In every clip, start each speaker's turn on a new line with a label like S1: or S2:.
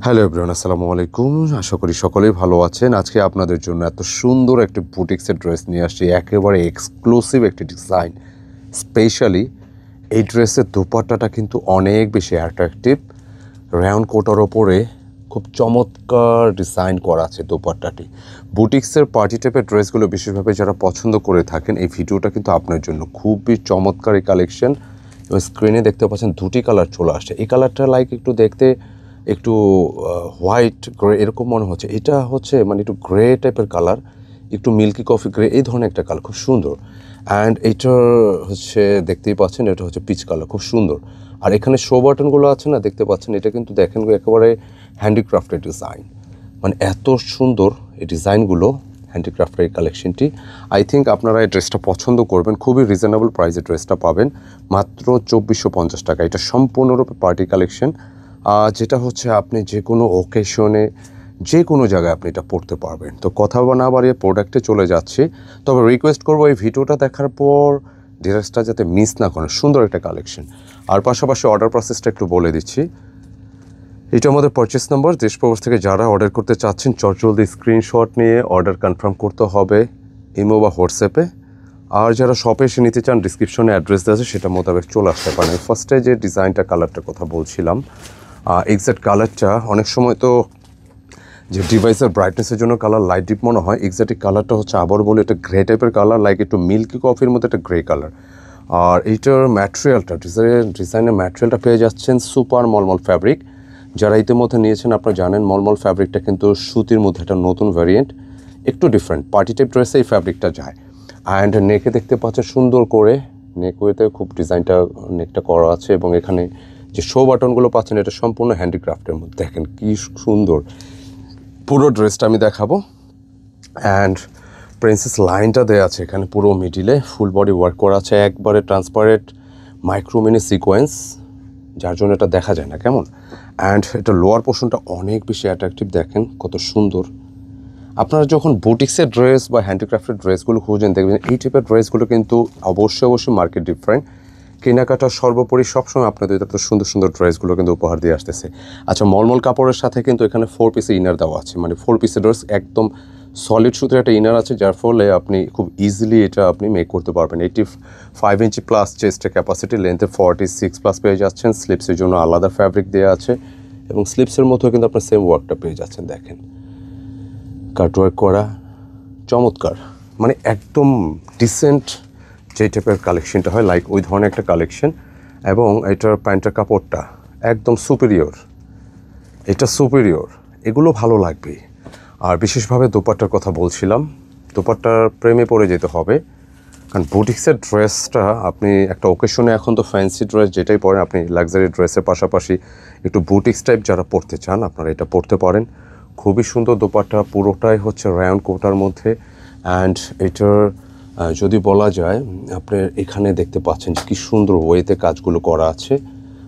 S1: Hello everyone, আসসালামু আলাইকুম। আশা করি সকলেই ভালো আছেন। আজকে আপনাদের জন্য এত সুন্দর একটি বুটিক্সের ড্রেস নিয়ে আসছি, একেবারে এক্সক্লুসিভ একটি ডিজাইন। স্পেশালি এই ড্রেসের দোপাট্টাটা কিন্তু অনেক বেশি অ্যাট্রাকটিভ। রাউন্ড কোটার ওপরে খুব চমৎকার ডিজাইন করা আছে দোপাট্টাটি। বুটিক্সের পার্টি টাইপের ড্রেসগুলো বিশেষভাবে যারা পছন্দ করে থাকেন, এই ভিডিওটা কিন্তু আপনার জন্য খুবই চমৎকার এই কালেকশন। এবং স্ক্রিনে দেখতে পাচ্ছেন দুটি কালার চলে আসছে। এই কালারটা লাইক একটু দেখতে একটু হোয়াইট গ্রে এরকম মনে হচ্ছে। এটা হচ্ছে মানে একটু গ্রে টাইপের কালার, একটু মিল্কি কফি গ্রে এই ধরনের একটা কালার, খুব সুন্দর। অ্যান্ড এইটার হচ্ছে দেখতেই পাচ্ছেন, এটা হচ্ছে পিচ কালার, খুব সুন্দর। আর এখানে শো বাটনগুলো আছে না, দেখতে পাচ্ছেন, এটা কিন্তু দেখেন একেবারে হ্যান্ডিক্রাফটের ডিজাইন। মানে এত সুন্দর এই ডিজাইনগুলো, হ্যান্ডিক্রাফটের এই কালেকশনটি। আই থিঙ্ক আপনারা এই ড্রেসটা পছন্দ করবেন। খুবই রিজনেবল প্রাইসে ড্রেসটা পাবেন, মাত্র 2450 টাকা। এটা সম্পূর্ণরূপে পার্টি কালেকশন, যেটা হচ্ছে আপনি যে কোনো ওকেশনে যে কোনো জায়গায় আপনি এটা পড়তে পারবেন। তো কথা না বাড়িয়ে প্রোডাক্টে চলে যাচ্ছি। তবে রিকোয়েস্ট করবো এই ভিডিওটা দেখার পর ড্রেসটা যাতে মিস না করেন, সুন্দর একটা কালেকশন। আর পাশাপাশি অর্ডার প্রসেসটা একটু বলে দিচ্ছি। এটা আমাদের পারচেস নাম্বার। দেশ প্রবাস থেকে যারা অর্ডার করতে চাচ্ছেন জলদি স্ক্রিনশট নিয়ে অর্ডার কনফার্ম করতে হবে ইমো বা হোয়াটসঅ্যাপে। আর যারা শপে এসে নিতে চান, ডিসক্রিপশনে অ্যাড্রেস দেওয়া আছে, সেটা মোতাবেক চলে আসতে পারেন। ফার্স্টে যে ডিজাইনটা কালারটার কথা বলছিলাম, এক্স্যাক্ট কালারটা অনেক সময় তো যে ডিভাইসের ব্রাইটনেসের জন্য কালার লাইট ডিপ মনে হয়, এক্স্যাক্ট কালারটা হচ্ছে আবার বলে এটা গ্রে টাইপের কালার, লাইক একটু মিল্কি কফির মধ্যে একটা গ্রে কালার। আর এইটার ম্যাটেরিয়ালটা, ডিজাইনের ম্যাটেরিয়ালটা পেয়ে যাচ্ছেন সুপার মলমল ফ্যাব্রিক। যারা ইতিমধ্যে নিয়েছেন আপনারা জানেন মলমল ফ্যাব্রিকটা কিন্তু সুতির মধ্যে একটা নতুন ভ্যারিয়েন্ট, একটু ডিফারেন্ট। পার্টি টাইপ ড্রেসে এই ফ্যাব্রিকটা যায়। অ্যান্ড নেকে দেখতে পাচ্ছেন সুন্দর করে নেকওয়েতে খুব ডিজাইনটা নেকটা করা আছে। এবং এখানে যে শো বাটনগুলো পাচ্ছেন এটা সম্পূর্ণ হ্যান্ডিক্রাফটের মধ্যে, দেখেন কি সুন্দর। পুরো ড্রেসটা আমি দেখাবো। অ্যান্ড প্রিন্সেস লাইনটা দেওয়া আছে এখানে পুরো মিডিলে, ফুল বডি ওয়ার্ক করা আছে, একবারে ট্রান্সপারেন্ট মাইক্রোমিনি সিকোয়েন্স, যার জন্য এটা দেখা যায় না কেমন। অ্যান্ড এটা লোয়ার পোর্শনটা অনেক বেশি অ্যাট্রাকটিভ, দেখেন কত সুন্দর। আপনারা যখন বুটিক্সের ড্রেস বা হ্যান্ডিক্রাফটের ড্রেসগুলো খুঁজেন, দেখবেন এই টাইপের ড্রেসগুলো কিন্তু অবশ্যই মার্কেট ডিফারেন্ট। কেনাকাটা সর্বোপরি সবসময় আপনাদের এত সুন্দর সুন্দর ড্রেসগুলো কিন্তু উপহার দিয়ে আসতেছে। আচ্ছা, মলমল কাপড়ের সাথে কিন্তু এখানে 4 পিসের ইনার দেওয়া আছে, মানে 4 পিসের ড্রেস, একদম সলিড সুতির একটা ইনার আছে, যার ফলে আপনি খুব ইজিলি এটা আপনি মেক করতে পারবেন। 85 ইঞ্চি প্লাস চেস্টের ক্যাপাসিটি, লেন্থে 46 প্লাস পেয়ে যাচ্ছেন। স্লিপসের জন্য আলাদা ফ্যাব্রিক দেওয়া আছে এবং স্লিপসের মধ্যেও কিন্তু আপনার সেম ওয়ার্কটা পেয়ে যাচ্ছেন। দেখেন কাটওয়ার্ক করা, চমৎকার, মানে একদম ডিসেন্ট যে টাইপের কালেকশনটা হয়, লাইক ওই ধরনের একটা কালেকশন। এবং এটার প্যান্টের কাপড়টা একদম সুপিরিয়র, এটা সুপিরিয়র, এগুলো ভালো লাগবে। আর বিশেষভাবে দোপাট্টার কথা বলছিলাম, দোপাট্টার প্রেমে পড়ে যেতে হবে। কারণ বুটিক্সের ড্রেসটা আপনি একটা ওকেশনে, এখন তো ফ্যান্সি ড্রেস যেটাই পরেন, আপনি লাক্সারি ড্রেসের পাশাপাশি একটু বুটিক্স টাইপ যারা পরতে চান, আপনারা এটা পরতে পারেন। খুবই সুন্দর দোপাট্টা, পুরোটাই হচ্ছে রাউন্ড কোটার মধ্যে। অ্যান্ড এটার যদি বলা যায়, আপনি এখানে দেখতে পাচ্ছেন যে কী সুন্দর ওয়েতে কাজগুলো করা আছে,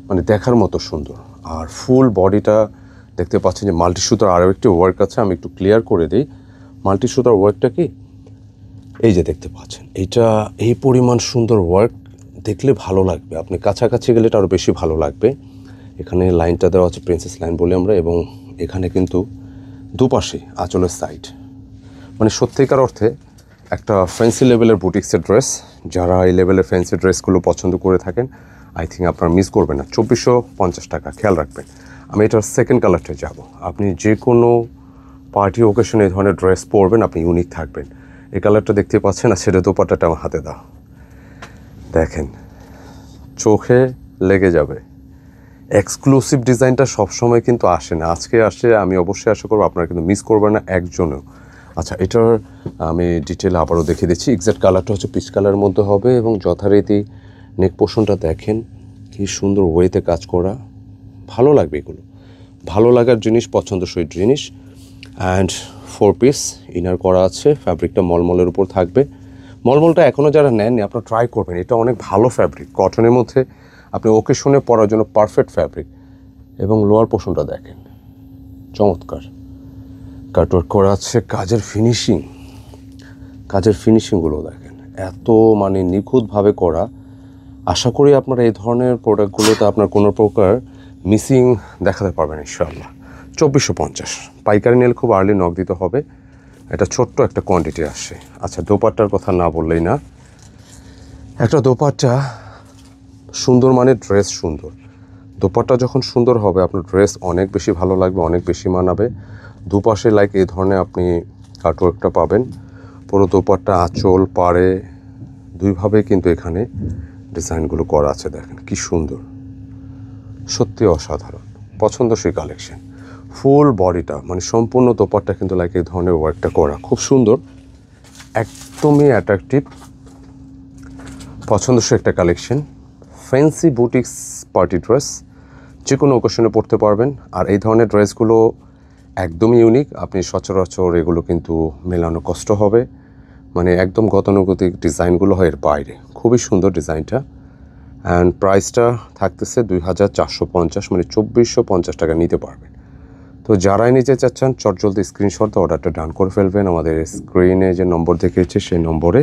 S1: মানে দেখার মতো সুন্দর। আর ফুল বডিটা দেখতে পাচ্ছেন যে মাল্টি সুতার আরও একটি ওয়ার্ক আছে। আমি একটু ক্লিয়ার করে দিই মাল্টি সুতার ওয়ার্কটা কি, এই যে দেখতে পাচ্ছেন, এটা এই পরিমাণ সুন্দর ওয়ার্ক দেখলে ভালো লাগবে, আপনি কাছাকাছি গেলে এটা আরও বেশি ভালো লাগবে। এখানে লাইনটা দেওয়া আছে প্রিন্সেস লাইন বলে আমরা, এবং এখানে কিন্তু দুপাশে আঁচলের সাইড, মানে সত্যিকার অর্থে একটা ফ্যান্সি লেভেলের বুটিক্সের ড্রেস। যারা এই লেভেলের ফ্যান্সি ড্রেসগুলো পছন্দ করে থাকেন, আই থিঙ্ক আপনারা মিস করবেন না। 2450 টাকা, খেয়াল রাখবেন। আমি এটার সেকেন্ড কালারটা যাব। আপনি যে কোনো পার্টি ওকেশনে এই ধরনের ড্রেস পরবেন, আপনি ইউনিক থাকবেন। এই কালারটা দেখতে পাচ্ছেন, আর সেটা দোপাট্টাটা আমার হাতে দাও, দেখেন চোখে লেগে যাবে। এক্সক্লুসিভ ডিজাইনটা সবসময় কিন্তু আসে না, আজকে আসে। আমি অবশ্যই আশা করবো আপনারা কিন্তু মিস করবেন না একজনও। আচ্ছা, এটার আমি ডিটেল আবারও দেখিয়ে দিচ্ছি। এক্স্যাক্ট কালারটা হচ্ছে পিচ কালারের মধ্যে হবে, এবং যথারীতি নেক পোর্শনটা দেখেন কি সুন্দর ওয়েতে কাজ করা, ভালো লাগবে। এগুলো ভালো লাগার জিনিস, পছন্দসই জিনিস। অ্যান্ড 4 পিস ইনার করা আছে, ফ্যাব্রিকটা মলমলের উপর থাকবে। মলমলটা এখনও যারা নেননি আপনারা ট্রাই করবেন, এটা অনেক ভালো ফ্যাব্রিক, কটনের মধ্যে আপনি ওকেশনে পরার জন্য পারফেক্ট ফ্যাব্রিক। এবং লোয়ার পোর্শনটা দেখেন চমৎকার কাটওয়ার্ক করা আছে। কাজের ফিনিশিংগুলো দেখেন এত মানে নিখুঁতভাবে করা। আশা করি আপনারা এই ধরনের প্রোডাক্টগুলোতে আপনার কোনো প্রকার মিসিং দেখাতে পারবেন ইনশাআল্লাহ। 2450। পাইকারি নিলে খুব আর্লি নক দিতে হবে, এটা ছোট্ট একটা কোয়ান্টিটি আসে। আচ্ছা, দোপাট্টার কথা না বললেই না, একটা দোপাট্টা সুন্দর মানে ড্রেস সুন্দর। দোপাট্টা যখন সুন্দর হবে আপনার ড্রেস অনেক বেশি ভালো লাগবে, অনেক বেশি মানাবে। দুপাশে লাইক এই ধরনের আপনি কাটওয়ার্কটা পাবেন। পুরো দোপাট্টা আঁচল পাড়ে দুইভাবে কিন্তু এখানে ডিজাইনগুলো করা আছে, দেখেন কি সুন্দর, সত্যি অসাধারণ, পছন্দসই কালেকশন। ফুল বডিটা মানে সম্পূর্ণ দোপাট্টা কিন্তু লাইক এই ধরনের ওয়ার্কটা করা, খুব সুন্দর, একদমই অ্যাট্রাকটিভ, পছন্দসই একটা collection. Fancy boutiques party dress যে কোনো ওকেশনে পরতে পারবেন। আর এই ধরনের ড্রেসগুলো একদমই ইউনিক, আপনি সচরাচর এগুলো কিন্তু মেলানো কষ্ট হবে, মানে একদম গতানুগতিক ডিজাইনগুলো হয় এর বাইরে, খুবই সুন্দর ডিজাইনটা। অ্যান্ড প্রাইসটা থাকতেছে 2450, মানে 2450 টাকা নিতে পারবেন। তো যারাই নিতে চাচ্ছেন চটজলদি স্ক্রিনশট অর্ডারটা ডান করে ফেলবেন আমাদের স্ক্রিনে যে নম্বর দেখিয়েছে সেই নম্বরে।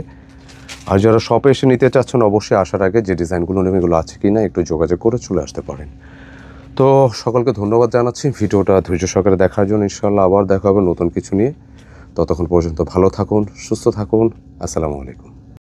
S1: আর যারা শপে এসে নিতে চাচ্ছেন অবশ্যই আসার আগে যে ডিজাইনগুলো নেবেন এগুলো আছে কি না একটু যোগাযোগ করে চলে আসতে পারেন। তো সকলকে ধন্যবাদ জানাচ্ছি ভিডিওটা ধৈর্য সহকারে দেখার জন্য। ইনশাআল্লাহ আবার দেখা হবে নতুন কিছু নিয়ে। ততক্ষণ পর্যন্ত ভালো থাকুন, সুস্থ থাকুন। আসসালামু আলাইকুম।